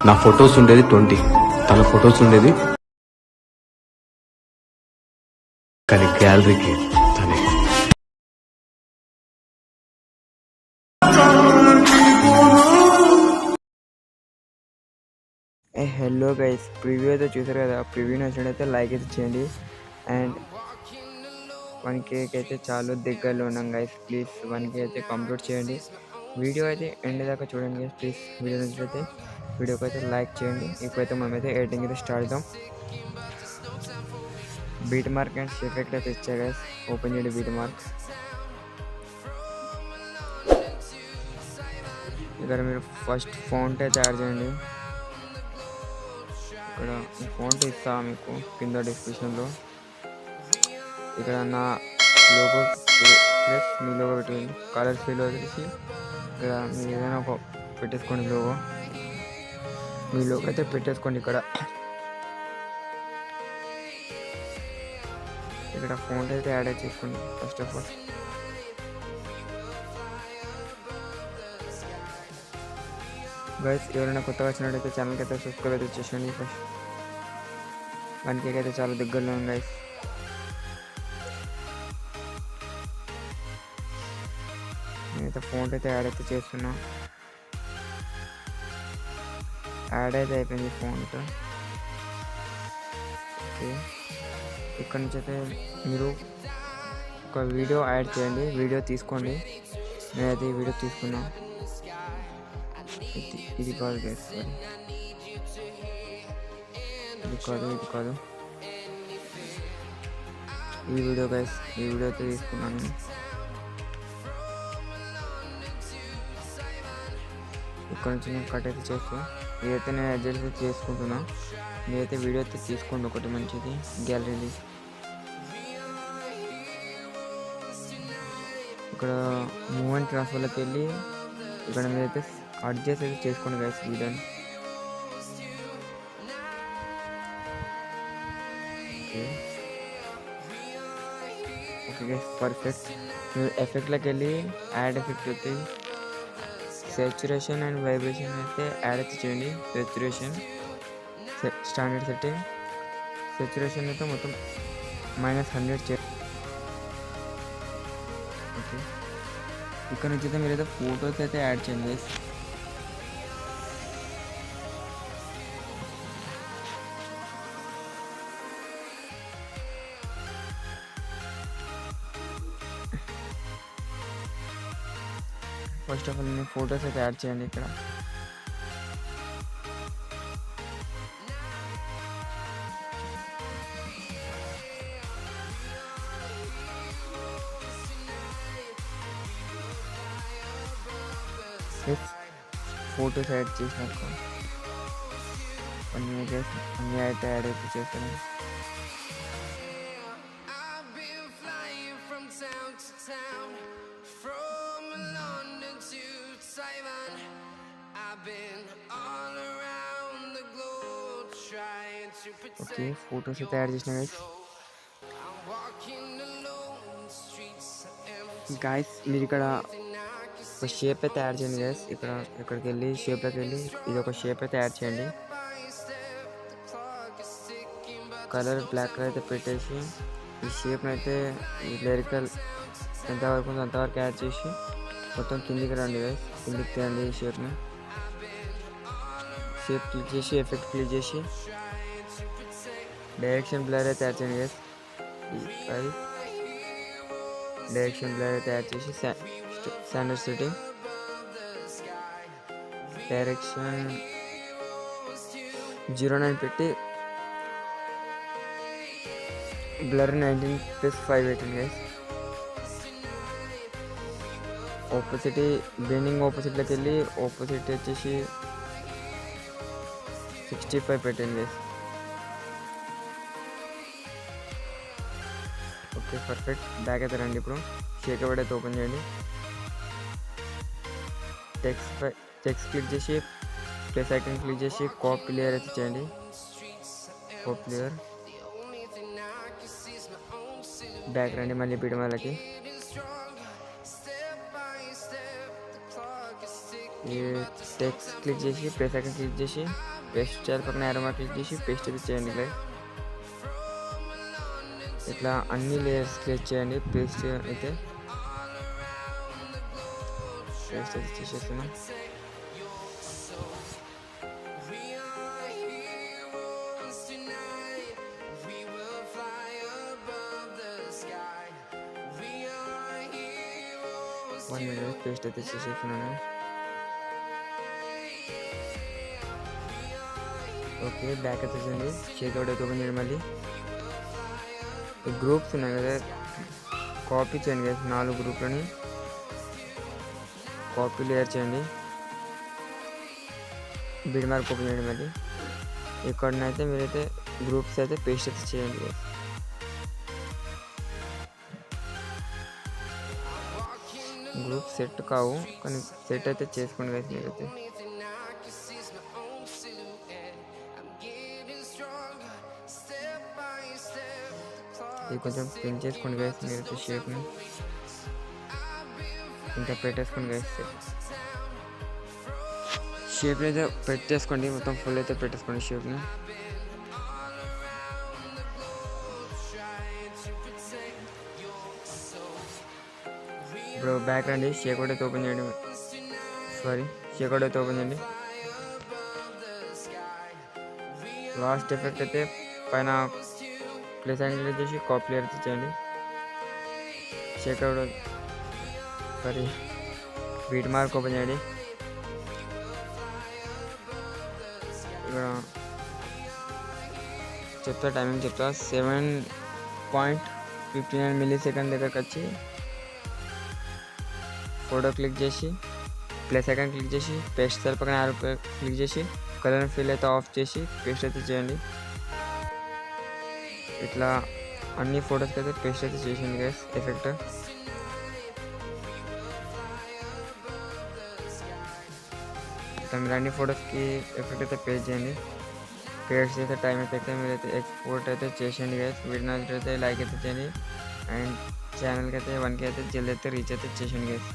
నా ఫొటోస్ ఉండేది 20, తన ఫొటోస్ ఉండేది కానీ గ్యాలరీకి తనే. హలో గైస్, ప్రివ్యూ అయితే చూసారు కదా. ప్రివ్యూ నచ్చినట్టయితే లైక్ అయితే చేయండి. అండ్ 1K అయితే చాలా దగ్గరలో ఉన్నాం గైస్. ప్లీజ్ 1K అయితే కంప్లీట్ చేయండి. వీడియో అయితే ఎండ్ దాకా చూడండి గైస్. ప్లీజ్ వీడియో నచ్చినట్లయితే వీడియోకి అయితే లైక్ చేయండి. ఇప్పుడైతే మనమైతే ఎడిటింగ్ అయితే స్టార్ట్ చేద్దాం. బీట్ మార్క్ అండ్ ఎఫెక్ట్ అయితే ఇచ్చా గైస్. ఓపెన్ చేయండి బీట్ మార్క్. ఇక్కడ మీరు ఫస్ట్ ఫాంట్ అయితే యాడ్ చేయండి. ఇక్కడ ఫాంట్ ఇస్తా మీకు కింద డిస్క్రిప్షన్లో. ఇక్కడ నా లోగో ప్లస్ మీ లోగో పెట్టండి. కలర్ ఫీల్ వచ్చేసి ఇక్కడ మీరు ఏదైనా ఒక పెట్టేసుకోండి లోగో. మీ లోగో అయితే పెట్టేసుకోండి. ఇక్కడ ఫాంట్ అయితే యాడ్ చేసుకోండి ఫస్ట్ ఆఫ్ ఆల్. గైస్, ఎవరైనా కొత్తగా వచ్చినట్టయితే ఛానల్కి అయితే సబ్స్క్రైబ్ అయితే చేసేయండి. ఫస్ట్ 1K అయితే చాలా దగ్గరలో ఉంది గైస్. నేనైతే ఫోన్ అయితే యాడ్ అయితే చేస్తున్నా. యాడ్ అయితే అయిపోయింది ఫోన్తో. ఓకే, ఇక్కడ నుంచి అయితే మీరు ఒక వీడియో యాడ్ చేయండి. వీడియో తీసుకోండి. నేనైతే ఈ వీడియో తీసుకున్నా. ఇది కాదు గైస్, సారీ, ఇది కాదు ఈ వీడియో గైస్. ఈ వీడియో అయితే తీసుకున్నాను. ఇక్కడ నుంచి నేను కట్ అయితే చేస్తాను. ఇదైతే నేను అడ్జస్ట్ చేసుకుంటున్నా. మీరైతే వీడియో అయితే తీసుకోండి ఒకటి మంచిది గ్యాలరీ. ఇక్కడ మూమెంట్ ట్రాన్స్ఫర్లోకి వెళ్ళి ఇక్కడ మీరైతే అడ్జస్ట్ అయితే చేసుకోండి గైస్ వీడియోని. Okay guys, perfect. మీరు ఎఫెక్ట్లోకి వెళ్ళి యాడ్ ఎఫెక్ట్ అయితే సేచురేషన్ అండ్ వైబ్రేషన్ అయితే యాడ్ అయితే చేయండి. సేచురేషన్ స్టాండర్డ్ సెట్టింగ్. సేచురేషన్ అయితే మొత్తం -100 చేయండి. ఓకే, ఇక్కడ నుంచి అయితే మీరైతే ఫొటోస్ అయితే యాడ్ చేయండి గైస్. ఫస్ట్ ఆఫ్ ఆల్ నేను ఫొటోస్ అయితే యాడ్ చేయండి. ఇక్కడ ఫొటోస్ యాడ్ చేసినాక అన్నీ అయితే యాడ్ అయితే చేస్తాను. ఓకే, ఫొటోస్ అయితే యాడ్ చేసిన గైస్. మీరు ఇక్కడ ఒక షేప్ అయితే యాడ్ చేయండి గైస్. ఇక్కడికి వెళ్ళి షేప్లోకి వెళ్ళి ఇది ఒక షేప్ అయితే యాడ్ చేయండి. కలర్ బ్లాక్ కలర్ అయితే పెట్టేసి ఈ షేప్ని అయితే ఈ లిరికల్ ఎంతవరకు ఉందో అంతవరకు యాడ్ చేసి మొత్తం కిందికి రండి గైస్. కిందికి తీయండి ఈ షేప్ని. షేప్ క్లిక్ చేసి ఎఫెక్ట్ క్లిక్ చేసి డైరెక్షన్ బ్లర్ అయితే యాడ్ చేయండి గైస్. అది డైరెక్షన్ బ్లర్ అయితే యాడ్ చేసి స్టాండర్డ్ సెట్టింగ్ డైరెక్షన్ 09 పెట్టి బ్లర్ 19+5 పెట్టండి గైస్. ఆపోజిట్ బెండింగ్ ఆపోజిట్లోకి వెళ్ళి ఆపోజిట్ వచ్చేసి 65 పెట్టండి గైస్. Okay, perfect. బ్యాక్ అయితే రండి. ఇప్పుడు షేక్ అవర్డ్ అయితే ఓపెన్ చేయండి. టెక్స్ట్ క్లిక్ చేసి ప్లస్ ఐకాన్ క్లిక్ చేసి కాపీ లేయర్ అయితే చేయండి. కాపీ లేయర్ బ్యాక్ రండి. మళ్ళీ పిడమలకి ఈ టెక్స్ట్ క్లిక్ చేసి ప్లస్ ఐకాన్ క్లిక్ చేసి పేస్ట్ చేయాలి, పక్కన యారో మార్క్ క్లిక్ చేసి పేస్ట్ అయితే చేయండి గైస్. ఇట్లా అన్ని లేయర్స్ క్లిక్ చేయండి. పేస్ట్ అయితే చేసేస్తున్నాం. వన్ మినిట్ పేస్ట్ అయితే చేసేస్తున్నాను. ఓకే, బ్యాక్ అయితే చేయండి. చేతితోటి అయితే ఓపెన్ చేయండి. మళ్ళీ ఈ గ్రూప్స్ ఉన్నాయి కదా, కాపీ చేయండి కదా, 4 గ్రూప్లని కాపీ లేయర్ చేయండి. బిడ్ మార్క్ ఓపెన్ చేయండి. మళ్ళీ ఇక్కడనైతే మీరైతే గ్రూప్స్ అయితే పేస్ట్ అయితే చేయండి. గ్రూప్ సెట్ కావు, కానీ సెట్ అయితే చేసుకోండి కదా మీరైతే. ఇది కొంచెం పిన్ చేసుకోండి గైస్ మీరైతే షేప్ని. ఇంకా పెట్టేసుకోండి గైస్. షేప్ని అయితే పెట్టేసుకోండి, మొత్తం ఫుల్ అయితే పెట్టేసుకోండి షేప్ని. ఇప్పుడు బ్యాక్ రండి, షేక్ అవుట్ అయితే ఓపెన్ చేయండి. షేక్ అవుట్ అయితే ఓపెన్ చేయండి. లాస్ట్ ఎఫెక్ట్ అయితే పైన ప్లస్ యాంగిల్ చేసి కాపీ లేయర్ అయితే చేయండి. Shake out beat mark open చేయండి. ఇక్కడ టైమింగ్ చెప్తా. 7.59 మిల్లీ-సెకండ్ దగ్గరకు వచ్చి ఫోటో క్లిక్ చేసి ప్లస్ ఐకాన్ క్లిక్ చేసి పేస్ట్ సెల్ పక్కన యారో క్లిక్ చేసి కలర్ ఫిల్ అయితే ఆఫ్ చేసి పేస్ట్ అయితే చేయండి. ఇట్లా అన్ని ఫొటోస్కి అయితే పేస్ట్ అయితే చేసింది గైస్ ఎఫెక్ట్. ఇట్లా మీరు అన్ని ఫొటోస్కి ఎఫెక్ట్ అయితే పేస్ట్ చేయండి. పేస్ట్ చేసే టైం అయితే మీరైతే ఎక్స్పోర్ట్ అయితే చేసేయండి గైస్. వీడియో నచ్చినట్లయితే లైక్ అయితే చేయండి అండ్ ఛానల్కి అయితే 1K అయితే జల్దీ అయితే రీచ్ అయితే చేసేయండి గైస్.